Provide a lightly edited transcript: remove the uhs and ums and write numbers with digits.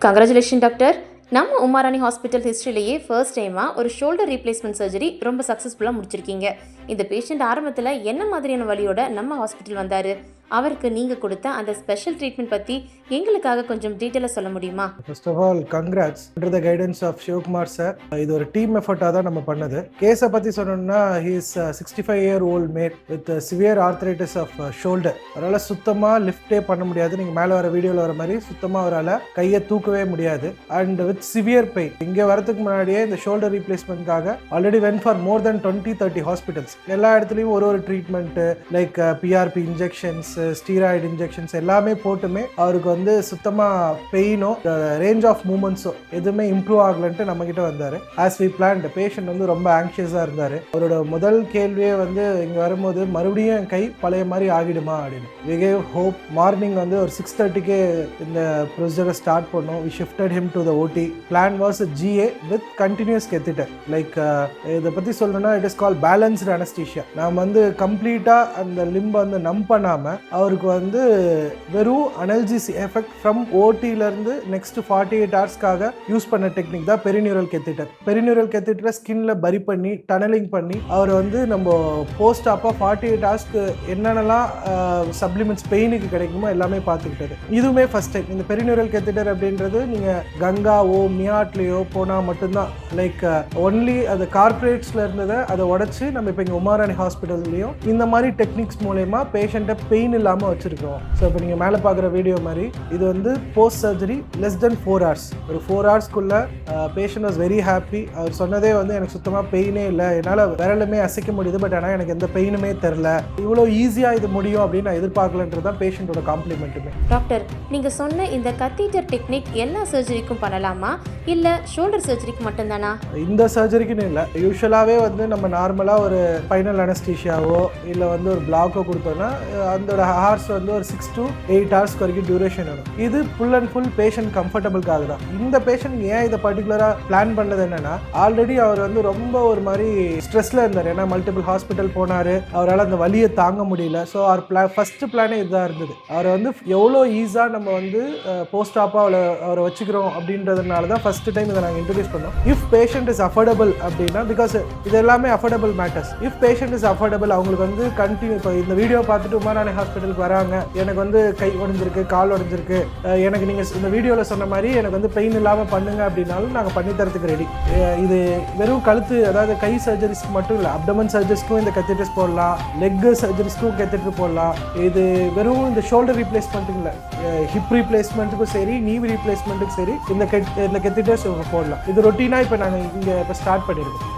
Congratulations doctor. நம்ம Umarani hospital ஹிஸ்ட்ரியிலேயே first டைமாக ஒரு ஷோல்டர் ரீப்ளேஸ்மெண்ட் சர்ஜரி ரொம்ப சக்ஸஸ்ஃபுல்லாக முடிச்சிருக்கீங்க. இந்த பேஷண்ட் ஆரம்பத்தில் என்ன மாதிரியான வலியோட நம்ம ஹாஸ்பிட்டல் வந்தார், அவருக்கு நீங்கள் கொடுத்த அந்த ஸ்பெஷல் ட்ரீட்மெண்ட் பற்றி எங்களுக்காக கொஞ்சம் டீட்டெயிலாக சொல்ல முடியுமா? First of all congrats. Under the guidance of Sivakumar sir, இது ஒரு டீம் எஃபர்ட்டாக தான் நம்ம பண்ணது. கேஸை பற்றி சொன்னோம்னா, he is 65-year-old male with severe arthritis of shoulder. அவரால் சுத்தமாக லிஃப்டே பண்ண முடியாது. நீங்கள் மேலே வர வீடியோவில் வர மாதிரி சுத்தமாக அவரால் கையை தூக்கவே முடியாது. And with severe pain. இங்கே வரதுக்கு முன்னாடியே இந்த ஷோல்டர் ரீப்ளேஸ்மெண்ட்காக already went for more then 20-30 hospitals. எல்லா இடத்துலையும் ஒரு treatment like PRP injections, steroid injections எல்லாமே போட்டுமே அவருக்கு வந்து சுத்தமாக பெயினோ ரேஞ்ச் ஆஃப் மூமெண்ட்ஸோ எதுவுமே இம்ப்ரூவ் ஆகலன்ட்டு நம்மக்கிட்ட வந்தார். ஆஸ் வி பிளான்ட், பேஷண்ட் வந்து ரொம்ப ஆங்ஷியஸாக இருந்தார். அவரோட முதல் கேள்வியே வந்து இங்கே வரும்போது மறுபடியும் என் கை பழைய மாதிரி ஆகிடுமா அப்படின்னு. We gave hope. மார்னிங் வந்து ஒரு 6:30 இந்த ப்ரொசீஜரை ஸ்டார்ட் பண்ணோம். We shifted him to the OT. Plan was GA with continuous catheter. Like இதை பற்றி சொல்லணும்னா it is call balanced anaesthesia. நாம் வந்து கம்ப்ளீட்டாக அந்த லிம்பை வந்து நம் பண்ணாமல் அவருக்கு வந்து வெறும் அனல்ஜிசி எஃபெக்ட் ஃப்ரம் ஓடியிலேருந்து நெக்ஸ்ட் 48 ஹவர்ஸ்க்காக யூஸ் பண்ண டெக்னிக் தான் பெரினியூரல் கெத்திட்டர். பெரினியூரல் கெத்திட்டரை ஸ்கின்ல பரி பண்ணி டனலிங் பண்ணி அவர் வந்து நம்ம போஸ்ட் ஆப்பாக 48 ஹவர்ஸ்க்கு என்னென்னலாம் சப்ளிமெண்ட்ஸ் பெயினுக்கு கிடைக்குமோ எல்லாமே பார்த்துக்கிட்டது. இதுவுமே ஃபர்ஸ்ட் டைம். இந்த பெரினியூரல் கெத்திட்டர் அப்படின்றது நீங்கள் கங்காவோ மியாட்லேயோ போனால் மட்டும்தான். லைக் ஒன்லி அது கார்பரேட்ஸில் இருந்ததை அதை உடச்சி நம்ம இப்போ இங்கே உமாராணி ஹாஸ்பிட்டல்லையும் இந்த மாதிரி டெக்னிக்ஸ் மூலயமா பேஷண்ட்டை பெயின் இல்லாமல் வச்சுருக்கோம். ஸோ இப்போ நீங்கள் மேலே பார்க்குற வீடியோ மாதிரி இது வந்து post surgery less than 4 hours. ஒரு 4 ஹவர்ஸ்க்குள்ளே பேஷண்ட் வாஸ் வெரி ஹாப்பி. அவர் சொன்னதே வந்து எனக்கு சுத்தமாக பெயினே இல்லை, என்னால் விரலுமே அசைக்க முடியுது, பட் ஆனால் எனக்கு எந்த பெயினுமே தெரில, இவ்வளோ ஈஸியாக இது முடியும் அப்படின்னு நான் எதிர்பார்க்கலன்றது தான் பேஷண்ட்டோட காம்ப்ளிமெண்ட்டுமே. டாக்டர், நீங்கள் சொன்ன இந்த கத்தீட்டர் டெக்னிக் எல்லா சர்ஜரிக்கும் பண்ணலாமா இல்லை ஷோல்டர் சர்ஜரிக்கு மட்டும்தானா? இந்த சர்ஜரிக்குன்னு இல்லை. யூஸ்வலாகவே வந்து நம்ம நார்மலாக ஒரு ஃபைனல் அனஸ்தீஷியாவோ இல்லை வந்து ஒரு பிளாக்கோ கொடுத்தோன்னா அதோட ஹார்ஸ் வந்து ஒரு 6 to 8 hours வரைக்கும் டியூரேஷன் வரும். இது ஃபுல் அண்ட் ஃபுல் பேஷண்ட் கம்ஃபர்டபுளுக்காக தான். இந்த பேஷண்ட் ஏன் இதை பர்டிகுலராக பிளான் பண்ணது என்னன்னா, ஆல்ரெடி அவர் வந்து ரொம்ப ஒரு மாதிரி ஸ்ட்ரெஸ்ல இருந்தார். ஏன்னா மல்டிபிள் ஹாஸ்பிட்டல் போனார், அவரால் அந்த வலியை தாங்க முடியல. ஸோ அவர் ஃபர்ஸ்ட் பிளானே இதுதான் இருந்தது. அவரை வந்து எவ்வளோ ஈஸியாக நம்ம வந்து போஸ்ட் ஆப்பாக அவரை வச்சுக்கிறோம் அப்படின்றதுனால தான் ஃபர்ஸ்ட் டைம் இதை நாங்கள் இன்ட்ரடியூஸ் பண்ணோம். இஃப் பேஷண்ட் இஸ் அஃபோர்டபுள் அப்படின்னா, பிகாஸ் இது எல்லாமே affordable matters. If patient is affordable, அவங்களுக்கு வந்து கண்டினியூ இப்போ இந்த வீடியோ பார்த்துட்டு உமாராணி ஹாஸ்பிட்டலுக்கு வராங்க, எனக்கு வந்து கை உடைஞ்சிருக்கு, கால் உடைஞ்சிருக்கு, எனக்கு நீங்கள் இந்த வீடியோவில் சொன்ன மாதிரி எனக்கு வந்து பெயின் இல்லாமல் பண்ணுங்க அப்படின்னாலும் நாங்கள் பண்ணித்தரத்துக்கு ரெடி. இது வெறும் கழுத்து, அதாவது கை சர்ஜரிஸ்க்கு மட்டும் இல்லை, அப்டமன் சர்ஜரிஸ்க்கும் இந்த கெத்திட்டர்ஸ் போடலாம், லெக் சர்ஜரிஸ்க்கும் கெத்திட்டர் போடலாம். இது வெறும் இந்த ஷோல்டர் ரீப்ளேஸ்மெண்ட்டுக்கு இல்லை, ஹிப் ரீப்ளேஸ்மெண்ட்டுக்கும் சரி, நீ ரீப்ளேஸ்மெண்ட்டுக்கும் சரி இந்த கெத்திட்டர்ஸ் போடலாம். இது ரொட்டீனாக இப்போ நாங்கள் இங்கே இப்போ ஸ்டார்ட் பண்ணியிருக்கோம்.